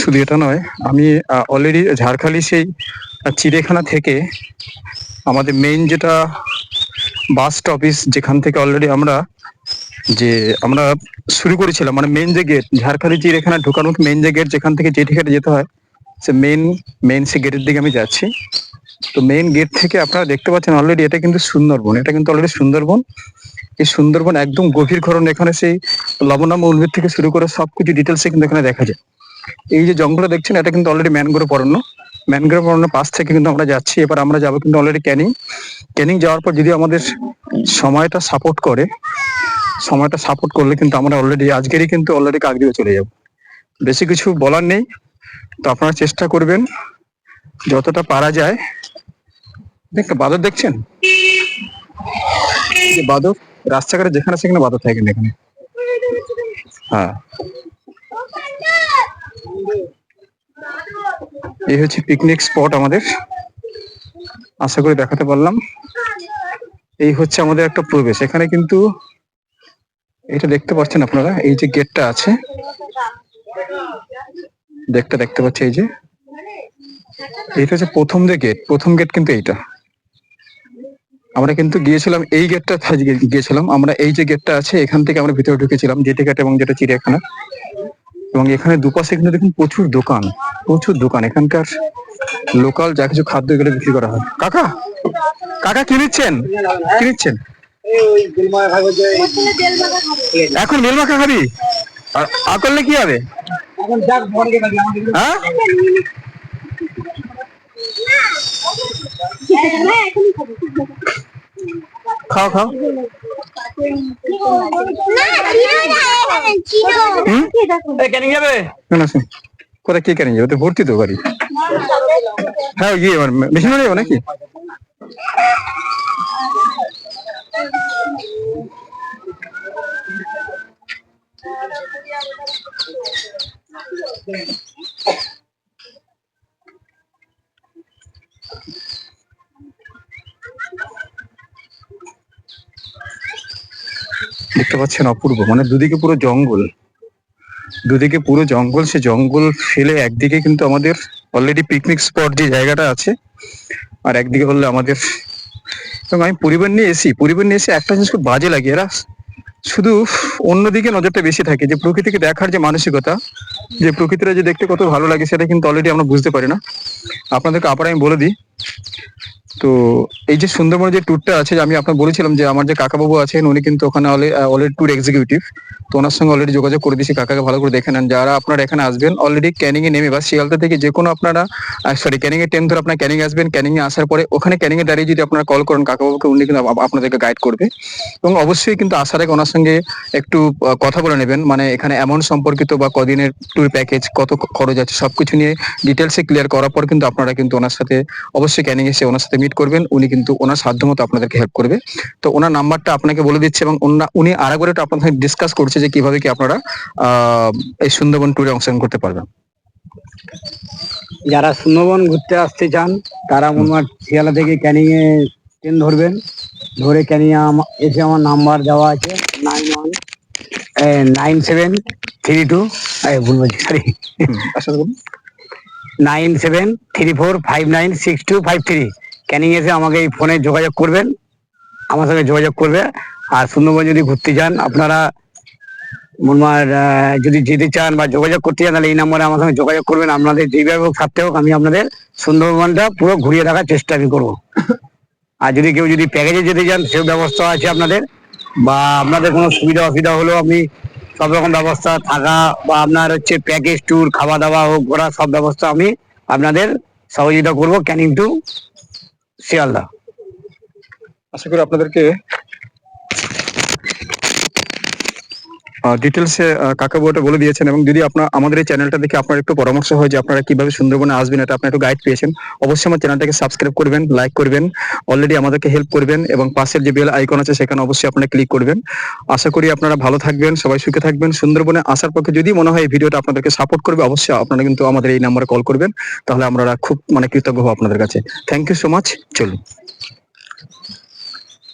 শুধু এটা নয়, আমি অলরেডি ঝাড়খালি সেই চিড়িয়াখানা থেকে আমাদের মেইন যেটা বাস স্টপিস, যেখান থেকে অলরেডি আমরা শুরু করেছিলাম, মানে মেইন যে গেট, ঝাড়খালি চিড়িয়াখানা ঢোকার মতো মেইন যে গেট, যেখান থেকে জেঠিঘাটে যেতে হয়, সে মেইন সে গেটের দিকে আমি যাচ্ছি। তো মেইন গেট থেকে আপনারা দেখতে পাচ্ছেন অলরেডি এটা কিন্তু সুন্দরবন, এটা কিন্তু অলরেডি সুন্দরবন। এই সুন্দরবন একদম গভীর ঘরণ, এখানে সেই লবণাম্য উদ্ভিদ থেকে শুরু করে সবকিছু ডিটেলসে কিন্তু এখানে দেখা যায়। এই যে জঙ্গলটা দেখছেন, এটা কিন্তু অলরেডি ম্যানগ্রোভ অরণ্য। ম্যানগ্রোভ অরণ্যের পাশ থেকে কিন্তু আমরা যাচ্ছি। এবার আমরা যাবো কিন্তু অলরেডি ক্যানিং যাওয়ার পর যদি আমাদের সময়টা সাপোর্ট করলে কিন্তু আমরা অলরেডি আজকেরই কিন্তু অলরেডি কাকদ্বীপে চলে যাব। বেশি কিছু বলার নেই, তো আপনারা চেষ্টা করবেন যতটা পারা যায়। দেখতে বাদর দেখছেন, যে বাদর রাস্তাঘাটে যেখানে সেখানে বাদর থাকেন এখানে। হ্যাঁ, এই হচ্ছে পিকনিক স্পট আমাদের, আশা করি দেখাতে পারলাম। এই হচ্ছে আমাদের একটা প্রবেশ, এখানে কিন্তু এটা দেখতে পাচ্ছেন আপনারা, এই যে গেটটা আছে, দেখতে পাচ্ছি, এই যে এইটা হচ্ছে প্রথম গেট কিন্তু এইটা। আমরা কিন্তু গিয়েছিলাম এই গেটটা গিয়েছিলাম আমরা, এই যে গেটটা আছে এখান থেকে আমরা ভিতরে ঢুকেছিলাম জেঠিঘাট এবং যেটা চিড়িয়াখানা। এবং এখানে দুপাশে কিন্তু দেখুন প্রচুর দোকান, এখানকার লোকাল যা কিছু খাদ্য এগুলো বিক্রি করা হয়। কাকা কি নিচ্ছেন? এখন বেল মাখা খাবি? আর করলে কি হবে? হ্যাঁ, খাও ক্যানিং যাবে না? কোথায় কে ক্যানিং যাবে? তো ভর্তি তো গাড়ি। হ্যাঁ, গিয়ে মেশিন যাবো নাকি? দেখতে পাচ্ছেন অপূর্ব, মানে দুদিকে পুরো জঙ্গল, সে জঙ্গল ফেলে একদিকে কিন্তু আমাদের অলরেডি পিকনিক স্পট যে জায়গাটা আছে, আর একদিকে হলো আমাদের। এবং আমি পরিবার নিয়ে এসে একটা জিনিস খুব বাজে লাগে, এরা শুধু অন্যদিকে নজরটা বেশি থাকে, যে প্রকৃতিকে দেখার যে মানসিকতা, যে প্রকৃতিটা যে দেখতে কত ভালো লাগে, সেটা কিন্তু অলরেডি আমরা বুঝতে পারি না। আপনাদেরকে আবার আমি বলে দিই, তো এই যে সুন্দরবন যে ট্যুরটা আছে, আমি আপনাকে বলেছিলাম যে আমার যে কাকাবাবু আছেন উনি কিন্তু ওখানে অলরেডি ট্যুর এক্সিকিউটিভ, তো ওনার সঙ্গে অলরেডি যোগাযোগ করে দিয়েছি। কাকাকে ভালো করে দেখে নেন, যারা আপনারা এখানে আসবেন অলরেডি ক্যানিং এ নেমে বা শিয়ালদা থেকে যে কোনো আপনারা ক্যানিং এর ট্রেন ধরে আপনার ক্যানিং আসবেন। ক্যানিং এ আসার পরে ওখানে ক্যানিং এ দাঁড়িয়ে যদি আপনারা কল করেন কাকাবাবুকে, উনি কিন্তু আপনাদেরকে গাইড করবে। এবং অবশ্যই কিন্তু আসার আগে ওনার সঙ্গে একটু কথা বলে নেবেন, মানে এখানে অ্যামাউন্ট সম্পর্কিত বা কদিনের ট্যুর প্যাকেজ, কত খরচ আছে, সবকিছু নিয়ে ডিটেলসে ক্লিয়ার করার পর কিন্তু আপনারা কিন্তু ওনার সাথে অবশ্যই ক্যানিং এসে ওনার সাথে মিট করবেন। উনি কিন্তু ওনার সাধ্যমতো আপনাদেরকে হেল্প করবে। তো ওনার নাম্বারটা আপনাকে বলে দিচ্ছে, এবং উনি আরেকবার একটু আপনার সঙ্গে ডিসকাস করছে যে কিভাবে কি আপনারা এই সুন্দরবন ট্যুরে অংশগ্রহণ করতে পারবেন। যারা সুন্দরবন ঘুরতে আসতে চান তারা মোটমাট শিয়ালা থেকে ক্যানিং এ ট্রেন ধরবেন, ধরে ক্যানিং এসে আমার নাম্বার দেওয়া আছে 9732 9734596253। ক্যানিং এসে আমাকে এই ফোনে যোগাযোগ করবেন, আমার সঙ্গে যোগাযোগ করবে। আর সুন্দরবন যদি ঘুরতে চান আপনারা মোটমাট যদি যেতে চান বা যোগাযোগ করতে চান, তাহলে এই নম্বরে আমার সঙ্গে যোগাযোগ করবেন। আপনাদের যেভাবে হোক থাকতে হোক, আমি আপনাদের সুন্দরবনটা পুরো ঘুরিয়ে দেখার চেষ্টা আমি করবো। আর যদি কেউ যদি প্যাকেজে যেতে চান, সেই ব্যবস্থা আছে আপনাদের, বা আপনাদের কোনো সুবিধা অসুবিধা হলেও আমি সব রকম ব্যবস্থা, থাকা বা আপনার হচ্ছে প্যাকেজ ট্যুর, খাওয়া দাওয়া হোক, ঘোরা, সব ব্যবস্থা আমি আপনাদের সহযোগিতা করবো ক্যানিং টু শিয়ালদা। আশা করি আপনাদেরকে ডিটেলসে কাকাবাবুটা বলে দিয়েছেন। এবং যদি আপনার আমাদের এই চ্যানেলটা দেখে আপনার একটু পরামর্শ হয় যে আপনারা কিভাবে সুন্দরবনে আসবেন, এটা আপনি একটু গাইড পেয়েছেন, অবশ্যই আমার চ্যানেলটাকে সাবস্ক্রাইব করবেন, লাইক করবেন, অলরেডি আমাদেরকে হেল্প করবেন, এবং পাশের যে বেল আইকন আছে সেখানে অবশ্যই আপনারা ক্লিক করবেন। আশা করি আপনারা ভালো থাকবেন, সবাই সুখে থাকবেন। সুন্দরবনে আসার পক্ষে যদি মনে হয় এই ভিডিওটা আপনাদেরকে সাপোর্ট করবে, অবশ্যই আপনারা কিন্তু আমাদের এই নাম্বারে কল করবেন, তাহলে আমরা খুব কৃতজ্ঞ হব আপনাদের কাছে। Thank you so much. চলুন।